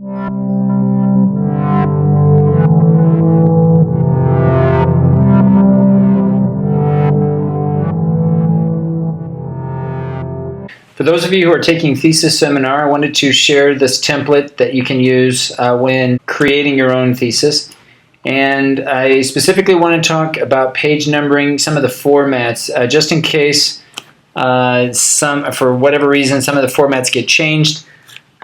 For those of you who are taking Thesis Seminar, I wanted to share this template that you can use when creating your own thesis. And I specifically want to talk about page numbering, some of the formats, just in case for whatever reason some of the formats get changed.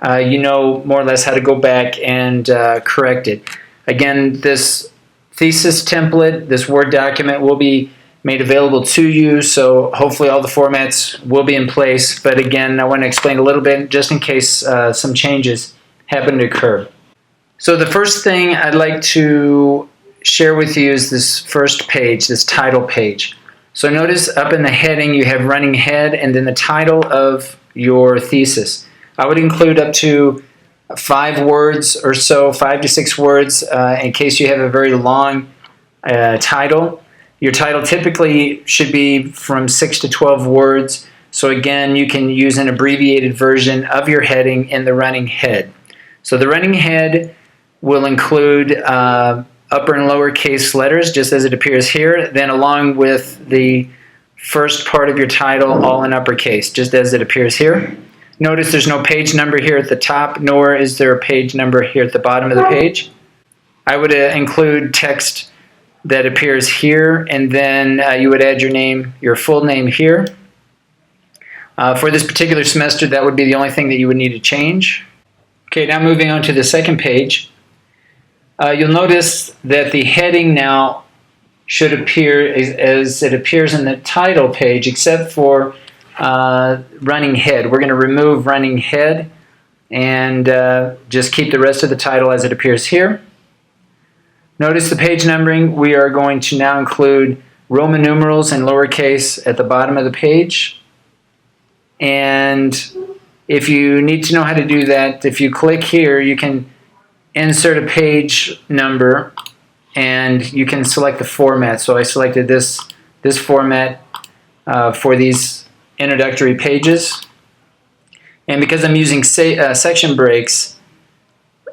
You know more or less how to go back and correct it. Again, this thesis template, this Word document will be made available to you, so hopefully all the formats will be in place. But again, I want to explain a little bit just in case some changes happen to occur. So the first thing I'd like to share with you is this first page, this title page. So notice up in the heading you have running head and then the title of your thesis. I would include up to 5 words or so, 5 to 6 words in case you have a very long title. Your title typically should be from 6 to 12 words. So again, you can use an abbreviated version of your heading in the running head. So the running head will include upper and lowercase letters, just as it appears here, then along with the first part of your title, all in uppercase, just as it appears here. Notice there's no page number here at the top, nor is there a page number here at the bottom of the page. I would include text that appears here, and then you would add your name, your full name here. For this particular semester, that would be the only thing that you would need to change. Okay, now moving on to the second page. You'll notice that the heading now should appear as it appears in the title page, except for running head. We're going to remove running head and just keep the rest of the title as it appears here. Notice the page numbering. We are going to now include Roman numerals and lowercase at the bottom of the page. And if you need to know how to do that, if you click here, you can insert a page number and you can select the format. So I selected this format for these introductory pages. And because I'm using section breaks,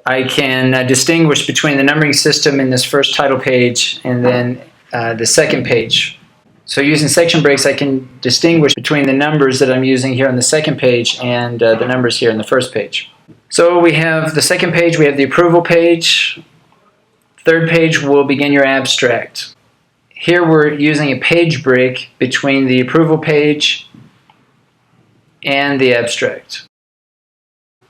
I can distinguish between the numbering system in this first title page and then the second page. So using section breaks, I can distinguish between the numbers that I'm using here on the second page and the numbers here on the first page. So we have the second page, we have the approval page. Third page will begin your abstract. Here we're using a page break between the approval page and the abstract.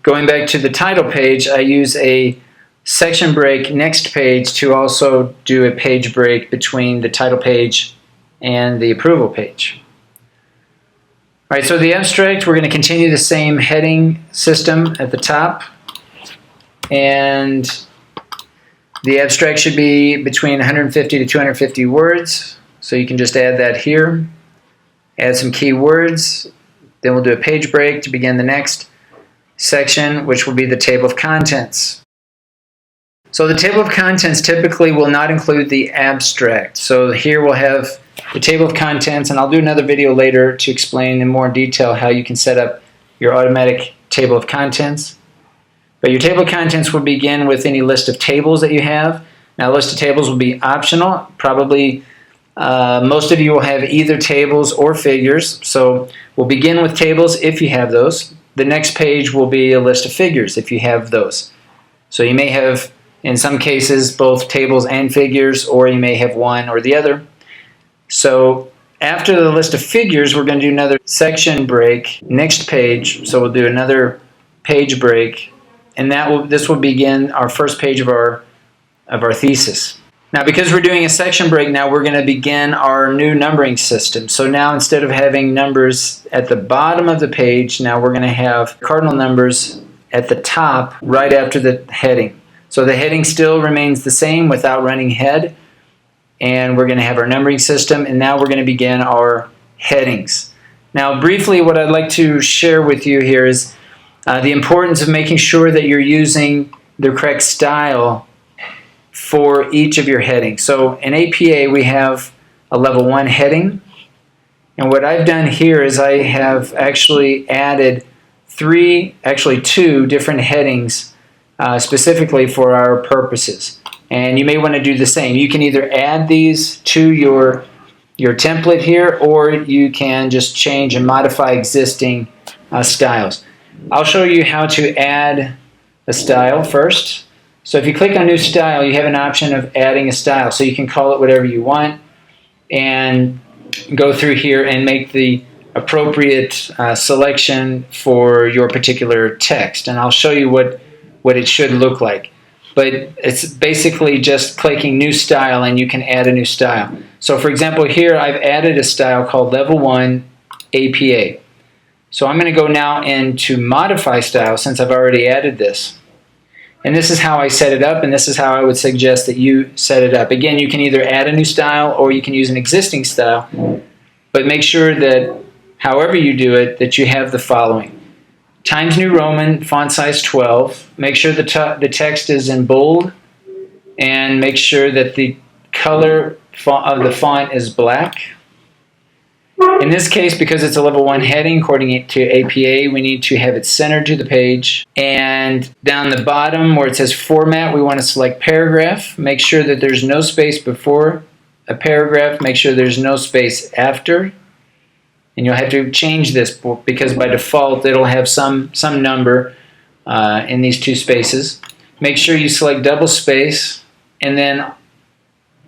Going back to the title page, I use a section break next page to also do a page break between the title page and the approval page. All right, so the abstract, we're going to continue the same heading system at the top. And the abstract should be between 150 to 250 words. So you can just add that here. Add some keywords. Then we'll do a page break to begin the next section, which will be the table of contents. So the table of contents typically will not include the abstract. So here we'll have the table of contents, and I'll do another video later to explain in more detail how you can set up your automatic table of contents. But your table of contents will begin with any list of tables that you have. Now, a list of tables will be optional. Probably most of you will have either tables or figures. So we'll begin with tables if you have those. The next page will be a list of figures if you have those. So you may have, in some cases, both tables and figures, or you may have one or the other. So after the list of figures, we're going to do another section break, next page. So we'll do another page break, and this will begin our first page of our thesis. Now, because we're doing a section break now, we're going to begin our new numbering system. So now, instead of having numbers at the bottom of the page, now we're going to have cardinal numbers at the top right after the heading. So the heading still remains the same without running head, and we're going to have our numbering system, and now we're going to begin our headings. Now, briefly, what I'd like to share with you here is the importance of making sure that you're using the correct style for each of your headings. So in APA, we have a level 1 heading, and what I've done here is I have actually added two different headings specifically for our purposes. And you may want to do the same. You can either add these to your template here, or you can just change and modify existing styles. I'll show you how to add a style first. So if you click on New Style, you have an option of adding a style. So you can call it whatever you want and go through here and make the appropriate selection for your particular text. And I'll show you what it should look like. But it's basically just clicking New Style and you can add a new style. So for example, here I've added a style called Level 1 APA. So I'm going to go now into Modify Style since I've already added this. And this is how I set it up, and this is how I would suggest that you set it up. Again, you can either add a new style or you can use an existing style, but make sure that however you do it, that you have the following. Times New Roman, font size 12. Make sure the text is in bold, and make sure that the color of the font is black. In this case, because it's a level 1 heading, according to APA, we need to have it centered to the page. And down the bottom where it says Format, we want to select Paragraph. Make sure that there's no space before a paragraph. Make sure there's no space after. And you'll have to change this because by default it'll have some number in these two spaces. Make sure you select double space and then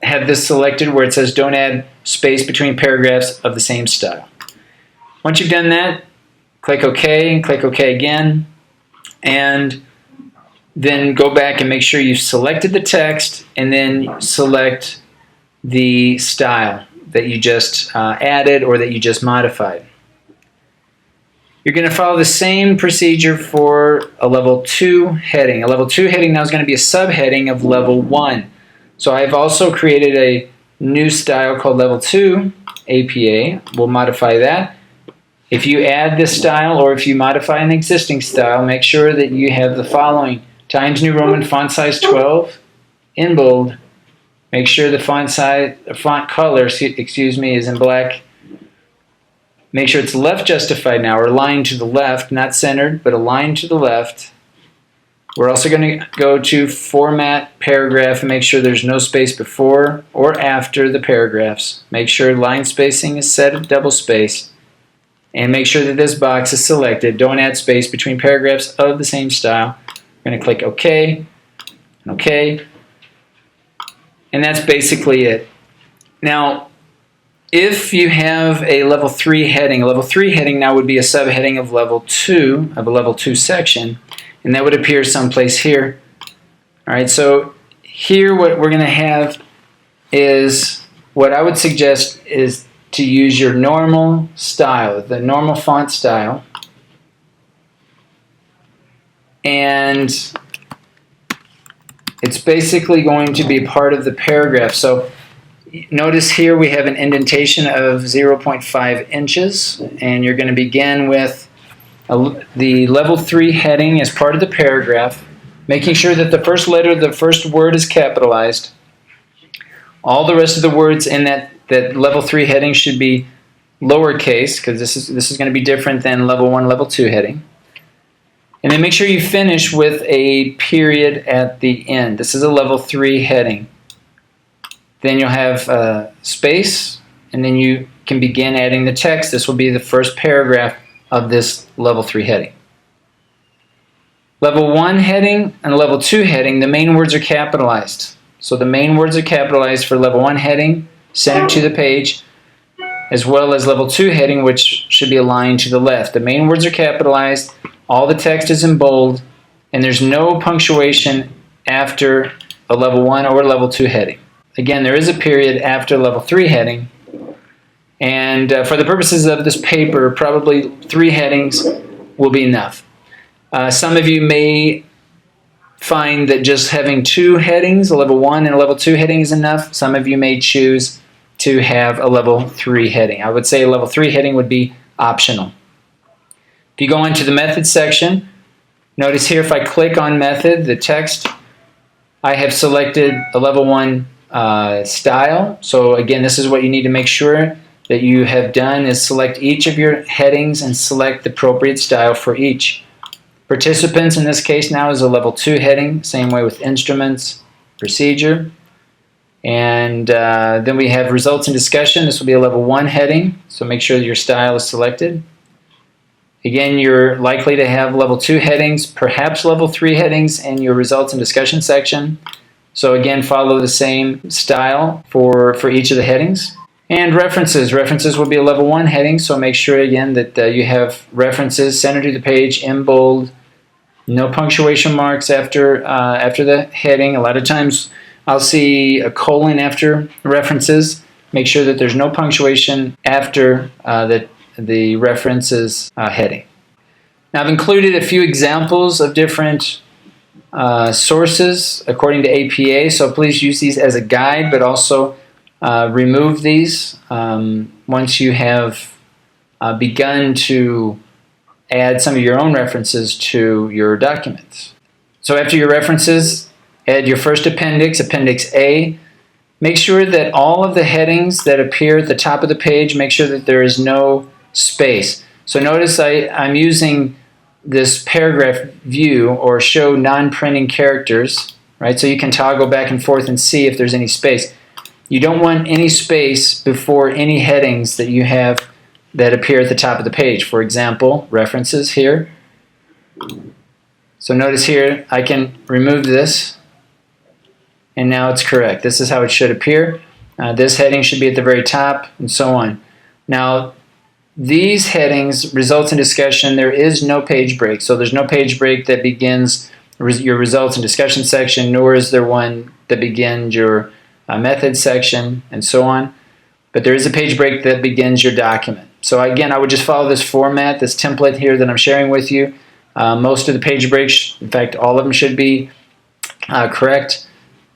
have this selected where it says don't add space between paragraphs of the same style. Once you've done that, click OK and click OK again, and then go back and make sure you've selected the text and then select the style that you just added or that you just modified. You're going to follow the same procedure for a level 2 heading. A level 2 heading now is going to be a subheading of level 1. So I've also created a new style called Level 2 APA. We'll modify that. If you add this style or if you modify an existing style, make sure that you have the following. Times New Roman, font size 12, in bold. Make sure the font color, is in black. Make sure it's left justified now, or aligned to the left, not centered, but aligned to the left. We're also going to go to Format Paragraph and make sure there's no space before or after the paragraphs. Make sure line spacing is set at double spaced. And make sure that this box is selected. Don't add space between paragraphs of the same style. We're going to click OK and OK. And that's basically it. Now, if you have a level 3 heading, a level 3 heading now would be a subheading of level 2, of a level 2 section. And that would appear someplace here. All right, so here what we're going to have is, what I would suggest is to use your normal style, the normal font style. And it's basically going to be part of the paragraph. So notice here we have an indentation of 0.5 inches, and you're going to begin with the level 3 heading as part of the paragraph, making sure that the first letter of the first word is capitalized. All the rest of the words in that level 3 heading should be lowercase, because this is going to be different than level 1, level 2 heading. And then make sure you finish with a period at the end. This is a level 3 heading. Then you'll have space, and then you can begin adding the text. This will be the first paragraph of this level 3 heading. Level 1 heading and level 2 heading, the main words are capitalized. So the main words are capitalized for level 1 heading, centered to the page, as well as level 2 heading, which should be aligned to the left. The main words are capitalized, all the text is in bold, and there's no punctuation after a level 1 or level 2 heading. Again, there is a period after level 3 heading, and for the purposes of this paper, probably 3 headings will be enough. Some of you may find that just having 2 headings, a level 1 and a level 2 heading, is enough. Some of you may choose to have a level 3 heading. I would say a level 3 heading would be optional. If you go into the method section, notice here if I click on method, the text, I have selected a level 1 style. So again, this is what you need to make sure that you have done, is select each of your headings and select the appropriate style for each. Participants in this case now is a level 2 heading, same way with instruments, procedure. And then we have results and discussion. This will be a level 1 heading, so make sure that your style is selected. Again, you're likely to have level 2 headings, perhaps level 3 headings in your results and discussion section. So again, follow the same style for each of the headings. And references. References will be a level 1 heading, so make sure again that you have references centered to the page in bold, no punctuation marks after the heading. A lot of times I'll see a colon after references. Make sure that there's no punctuation after the references heading. Now I've included a few examples of different sources according to APA, so please use these as a guide, but also remove these once you have begun to add some of your own references to your documents. So after your references, add your first appendix, Appendix A. Make sure that all of the headings that appear at the top of the page, make sure that there is no space. So notice I'm using this paragraph view or show non-printing characters, right? So you can toggle back and forth and see if there's any space. You don't want any space before any headings that you have that appear at the top of the page. For example, references here. So notice here I can remove this and now it's correct. This is how it should appear. This heading should be at the very top and so on. Now these headings, results and discussion, there is no page break. So there's no page break that begins your results and discussion section, nor is there one that begins your method section and so on. But there is a page break that begins your document. So again, I would just follow this format, this template here that I'm sharing with you. Most of the page breaks, in fact, all of them should be correct.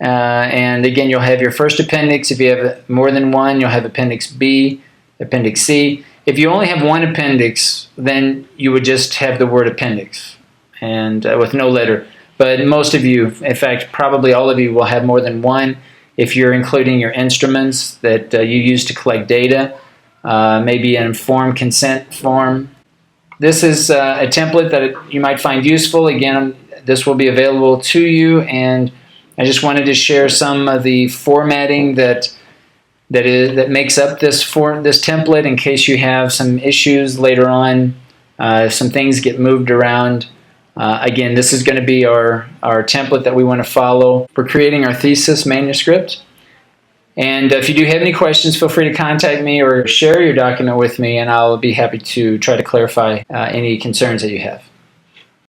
And again, you'll have your first appendix. If you have more than one, you'll have Appendix B, Appendix C. If you only have one appendix, then you would just have the word appendix and with no letter. But most of you, in fact, probably all of you will have more than one if you're including your instruments that you use to collect data, maybe an informed consent form. This is a template that you might find useful. Again, this will be available to you, and I just wanted to share some of the formatting that makes up this template in case you have some issues later on, some things get moved around. Again, this is going to be our template that we want to follow for creating our thesis manuscript. And if you do have any questions, feel free to contact me or share your document with me, and I'll be happy to try to clarify any concerns that you have.